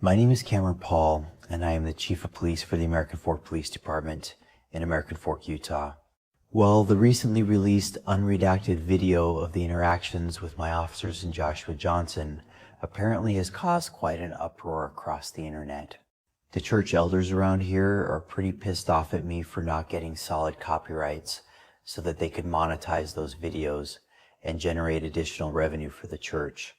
My name is Cameron Paul, and I am the Chief of Police for the American Fork Police Department in American Fork, Utah. Well, the recently released unredacted video of the interactions with my officers and Joshua Johnson apparently has caused quite an uproar across the internet. The church elders around here are pretty pissed off at me for not getting solid copyrights so that they could monetize those videos and generate additional revenue for the church.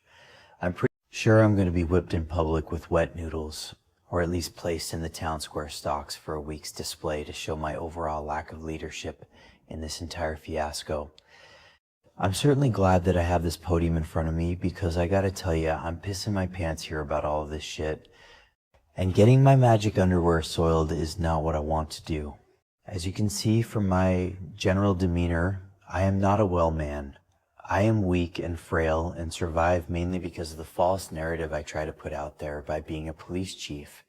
I'm pretty sure I'm going to be whipped in public with wet noodles, or at least placed in the town square stocks for a week's display to show my overall lack of leadership in this entire fiasco. I'm certainly glad that I have this podium in front of me because I gotta tell you, I'm pissing my pants here about all of this shit. And getting my magic underwear soiled is not what I want to do. As you can see from my general demeanor, I am not a well man. I am weak and frail and survive mainly because of the false narrative I try to put out there by being a police chief.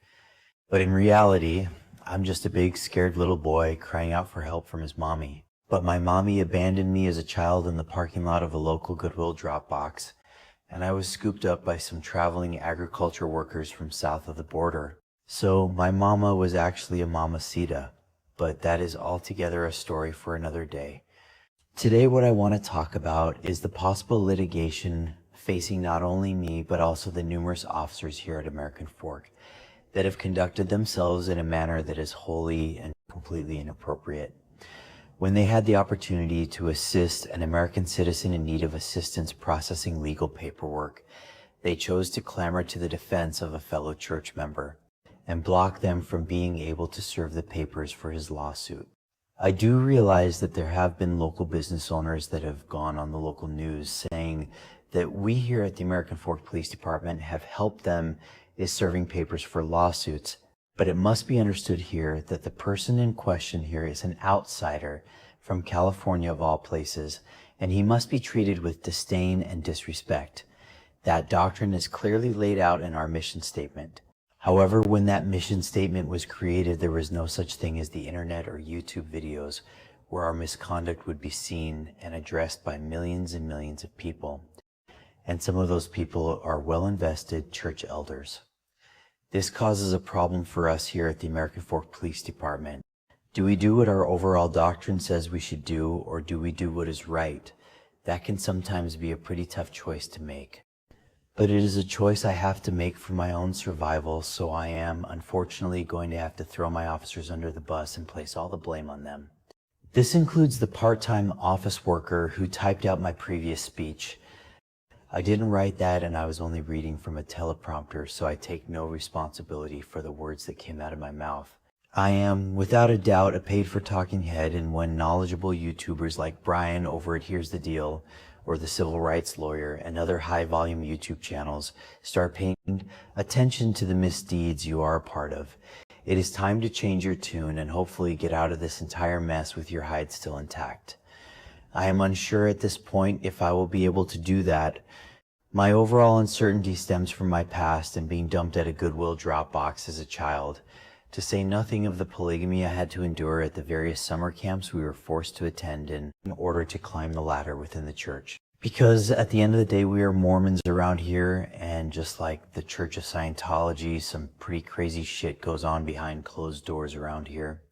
But in reality, I'm just a big scared little boy crying out for help from his mommy. But my mommy abandoned me as a child in the parking lot of a local Goodwill drop box, and I was scooped up by some traveling agriculture workers from south of the border. So my mama was actually a mamacita, but that is altogether a story for another day. Today what I want to talk about is the possible litigation facing not only me but also the numerous officers here at American Fork that have conducted themselves in a manner that is wholly and completely inappropriate. When they had the opportunity to assist an American citizen in need of assistance processing legal paperwork, they chose to clamor to the defense of a fellow church member and block them from being able to serve the papers for his lawsuit. I do realize that there have been local business owners that have gone on the local news saying that we here at the American Fork Police Department have helped them is serving papers for lawsuits. But it must be understood here that the person in question here is an outsider from California of all places, and he must be treated with disdain and disrespect. That doctrine is clearly laid out in our mission statement. However, when that mission statement was created, there was no such thing as the internet or YouTube videos where our misconduct would be seen and addressed by millions and millions of people. And some of those people are well-invested church elders. This causes a problem for us here at the American Fork Police Department. Do we do what our overall doctrine says we should do, or do we do what is right? That can sometimes be a pretty tough choice to make. But it is a choice I have to make for my own survival, so I am, unfortunately, going to have to throw my officers under the bus and place all the blame on them. This includes the part-time office worker who typed out my previous speech. I didn't write that, and I was only reading from a teleprompter, so I take no responsibility for the words that came out of my mouth. I am, without a doubt, a paid-for-talking head, and when knowledgeable YouTubers like Brian over at Here's the Deal, or the Civil Rights Lawyer, and other high-volume YouTube channels start paying attention to the misdeeds you are a part of, it is time to change your tune and hopefully get out of this entire mess with your hide still intact. I am unsure at this point if I will be able to do that. My overall uncertainty stems from my past and being dumped at a Goodwill drop box as a child, to say nothing of the polygamy I had to endure at the various summer camps we were forced to attend in order to climb the ladder within the church. Because at the end of the day, we are Mormons around here, and just like the Church of Scientology, some pretty crazy shit goes on behind closed doors around here.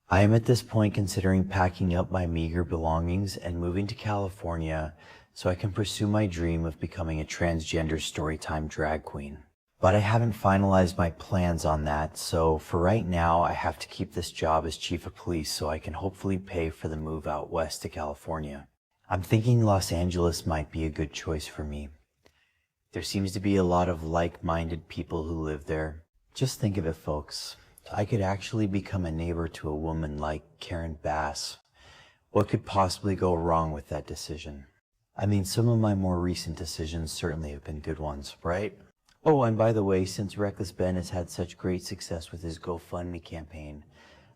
I am at this point considering packing up my meager belongings and moving to California so I can pursue my dream of becoming a transgender storytime drag queen. But I haven't finalized my plans on that, so for right now I have to keep this job as chief of police so I can hopefully pay for the move out west to California. I'm thinking Los Angeles might be a good choice for me. There seems to be a lot of like-minded people who live there. Just think of it, folks. I could actually become a neighbor to a woman like Karen Bass. What could possibly go wrong with that decision? I mean, some of my more recent decisions certainly have been good ones, right? Oh, and by the way, since Reckless Ben has had such great success with his GoFundMe campaign,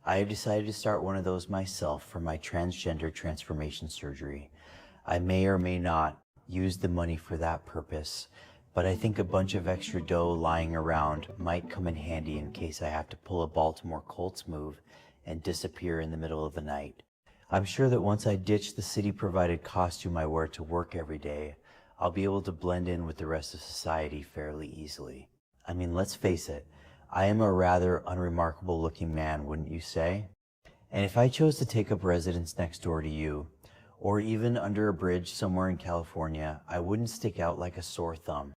I have decided to start one of those myself for my transgender transformation surgery. I may or may not use the money for that purpose, but I think a bunch of extra dough lying around might come in handy in case I have to pull a Baltimore Colts move and disappear in the middle of the night. I'm sure that once I ditch the city-provided costume I wear to work every day, I'll be able to blend in with the rest of society fairly easily. I mean, let's face it, I am a rather unremarkable looking man, wouldn't you say? And if I chose to take up residence next door to you, or even under a bridge somewhere in California, I wouldn't stick out like a sore thumb.